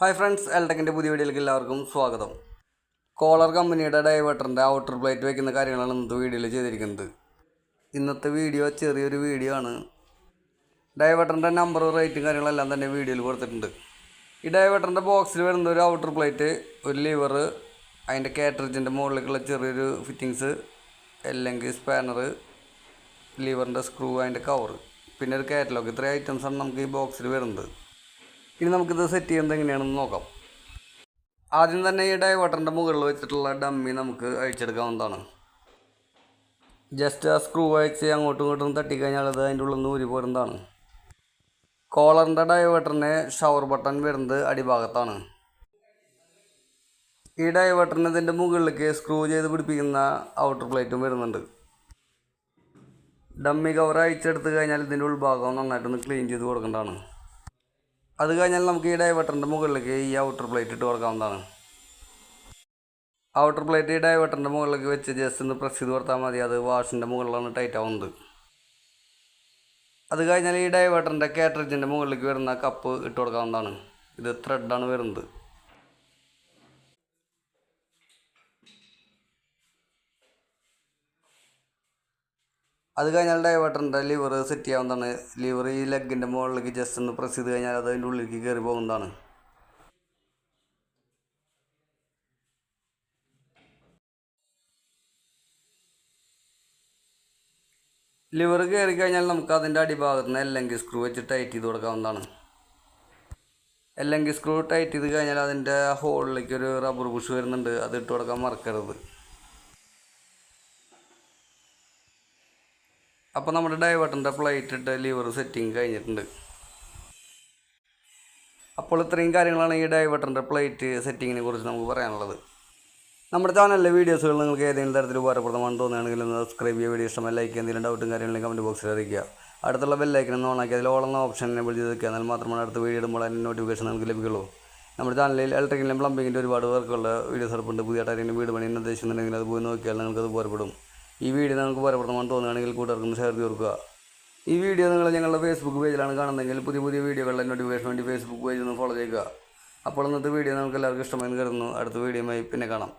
Hi friends, എൽടെക്കിൻ്റെ പുതിയ വീഡിയോയിലേക്ക് എല്ലാവർക്കും സ്വാഗതം. കോളർ കമ്പനിയുടെ ഡൈവേർട്ടറിൻ്റെ ഔട്ടർ പ്ലേറ്റ് വയ്ക്കുന്ന കാര്യങ്ങളാണ് ഇന്നത്തെ വീഡിയോയിൽ ചെയ്തിരിക്കുന്നത്. ഇന്നത്തെ വീഡിയോ ചെറിയൊരു വീഡിയോ ആണ്. ഡൈവേർട്ടറിൻ്റെ നമ്പർ, റേറ്റും കാര്യങ്ങളെല്ലാം തന്നെ വീഡിയോയിൽ കൊടുത്തിട്ടുണ്ട്. ഈ ഡൈവേർട്ടറിൻ്റെ ബോക്സിൽ വരുന്ന ഒരു ഔട്ടർ പ്ലേറ്റ്, ഒരു ലിവർ, അതിൻ്റെ കാറ്ററിജിൻ്റെ മുകളിലേക്കുള്ള ചെറിയൊരു ഫിറ്റിങ്സ്, അല്ലെങ്കിൽ സ്പാനർ, ലിവറിൻ്റെ സ്ക്രൂ, അതിൻ്റെ കവർ, പിന്നെ ഒരു കാറ്റലോഗ്. ഇത്രയും ഐറ്റംസാണ് നമുക്ക് ഈ ബോക്സിൽ വരുന്നത്. ഇനി നമുക്കിത് സെറ്റ് ചെയ്യുന്നത് എങ്ങനെയാണെന്ന് നോക്കാം. ആദ്യം തന്നെ ഈ ഡൈവേർട്ടറിൻ്റെ മുകളിൽ വെച്ചിട്ടുള്ള ഡമ്മി നമുക്ക് അഴിച്ചെടുക്കാവുന്നതാണ്. ജസ്റ്റ് ആ സ്ക്രൂ അഴിച്ച് അങ്ങോട്ടും ഇങ്ങോട്ടും തട്ടിക്കഴിഞ്ഞാൽ അത് അതിൻ്റെ ഉള്ളിൽ നിന്ന് ഊരി പോരുന്നതാണ്. കോളറിൻ്റെ ഡൈവേർട്ടറിന് ഷവർ ബട്ടൺ വരുന്നത് അടിഭാഗത്താണ്. ഈ ഡൈവേർട്ടറിന് ഇതിൻ്റെ മുകളിലേക്ക് സ്ക്രൂ ചെയ്ത് പിടിപ്പിക്കുന്ന ഔട്ടർ പ്ലേറ്റും വരുന്നുണ്ട്. ഡമ്മി കവർ അഴിച്ചെടുത്ത് കഴിഞ്ഞാൽ ഇതിൻ്റെ ഉൾഭാഗം നന്നായിട്ടൊന്ന് ക്ലീൻ ചെയ്ത് കൊടുക്കേണ്ടതാണ്. അത് കഴിഞ്ഞാൽ നമുക്ക് ഈ ഡൈവേർട്ടറിൻ്റെ മുകളിലേക്ക് ഈ ഔട്ടർ പ്ലേറ്റ് ഇട്ട് കൊടുക്കാവുന്നതാണ്. ഔട്ടർ പ്ലേറ്റ് ഈ ഡൈവേർട്ടറിൻ്റെ മുകളിലേക്ക് വെച്ച് ജസ്റ്റ് ഒന്ന് പ്രസ് ചെയ്ത് കൊടുത്താൽ മതി. അത് വാഷിൻ്റെ മുകളിലാണ് ടൈറ്റ് ആവുന്നത്. അത് കഴിഞ്ഞാൽ ഈ ഡൈവേർട്ടറിൻ്റെ കാറ്ററിജിൻ്റെ മുകളിലേക്ക് വരുന്ന കപ്പ് ഇട്ട് കൊടുക്കാവുന്നതാണ്. ഇത് ത്രെഡാണ് വരുന്നത്. അത് കഴിഞ്ഞാൽ ഡൈവേർട്ടറിൻ്റെ ലിവർ സെറ്റ് ചെയ്യാവുന്നതാണ്. ലിവർ ഈ ലെഗിൻ്റെ മുകളിലേക്ക് ജസ്റ്റ് ഒന്ന് പ്രസ് ചെയ്ത് കഴിഞ്ഞാൽ അത് അതിൻ്റെ ഉള്ളിലേക്ക് കയറി പോകുന്നതാണ്. ലിവർ കയറി കഴിഞ്ഞാൽ നമുക്ക് അതിൻ്റെ അടിഭാഗത്ത് നിന്ന് അല്ലെങ്കിൽ സ്ക്രൂ വെച്ച് ടൈറ്റ് ചെയ്ത് കൊടുക്കാവുന്നതാണ്. അല്ലെങ്കിൽ സ്ക്രൂ ടൈറ്റ് ചെയ്ത് കഴിഞ്ഞാൽ അതിൻ്റെ ഹോളിലേക്ക് ഒരു റബ്ബർ ബുഷ് വരുന്നുണ്ട്, അത് ഇട്ട് കൊടുക്കാൻ മറക്കരുത്. അപ്പോൾ നമ്മുടെ ഡൈവേർട്ടറിൻ്റെ പ്ലേറ്റ് ഇട്ട് ലിവർ സെറ്റിങ് കഴിഞ്ഞിട്ടുണ്ട്. അപ്പോൾ ഇത്രയും കാര്യങ്ങളാണ് ഈ ഡൈവേർട്ടറിൻ്റെ പ്ലേറ്റ് സെറ്റിങ്ങിനെ കുറിച്ച് നമുക്ക് പറയാനുള്ളത്. നമ്മുടെ ചാനലിലെ വീഡിയോസുകൾ നിങ്ങൾക്ക് ഏതെങ്കിലും തരത്തിൽ ഉപകാരപ്രദമാണെന്ന് തോന്നുകയാണെങ്കിൽ ഒന്ന് സബ്സ്ക്രൈബ് ചെയ്യുക. വീഡിയോ ഇഷ്ടമല്ല ലൈക്ക്, എന്തെങ്കിലും ഡൗട്ടും കാര്യങ്ങളും കമൻറ്റ് ബോക്സിൽ അറിയിക്കുക. അടുത്തുള്ള ബെല്ലൈക്കൻ ഓണാക്കി അതിൽ ഓൾ എന്ന ഓപ്ഷൻ എനേബിൾ ചെയ്ത് വെക്കുക. എന്നാൽ മാത്രമാണ് അടുത്ത വീഡിയോ ഇടുമ്പോൾ അതിൻ്റെ നോട്ടിഫിക്കേഷൻ നമുക്ക് ലഭിക്കുള്ളൂ. നമ്മുടെ ചാനലിൽ ഇലക്ട്രിക്കലും പ്ലംബിങ്ങിൻ്റെ ഒരുപാട് വർക്കുള്ള വീഡിയോസ് ഉറപ്പുണ്ട്. പുതിയതായിട്ട് ആരെങ്കിലും വീട് പണി ഉദ്ദേശിക്കുന്നുണ്ടെങ്കിൽ അത് പോയി നോക്കിയാൽ നിങ്ങൾക്ക് അത് ഉപകാരപ്പെടും. ഈ വീഡിയോ നിങ്ങൾക്ക് ഉപകാരപ്രദമാണെന്ന് തോന്നുകയാണെങ്കിൽ കൂട്ടുകാർക്കും ഷെയർ ചെയ്ത് കൊടുക്കുക. ഈ വീഡിയോ നിങ്ങൾ ഞങ്ങളുടെ ഫേസ്ബുക്ക് പേജിലാണ് കാണുന്നതെങ്കിൽ പുതിയ വീഡിയോകളുടെ നോട്ടിഫിക്കേഷൻ വേണ്ടി ഫേസ്ബുക്ക് പേജിൽ നിന്ന് ഫോളോ ചെയ്യുക. അപ്പോൾ ഇന്നത്തെ വീഡിയോ നമുക്ക് എല്ലാവർക്കും ഇഷ്ടമായെന്ന് കരുതുന്നു. അടുത്ത വീഡിയോയുമായി പിന്നെ കാണാം.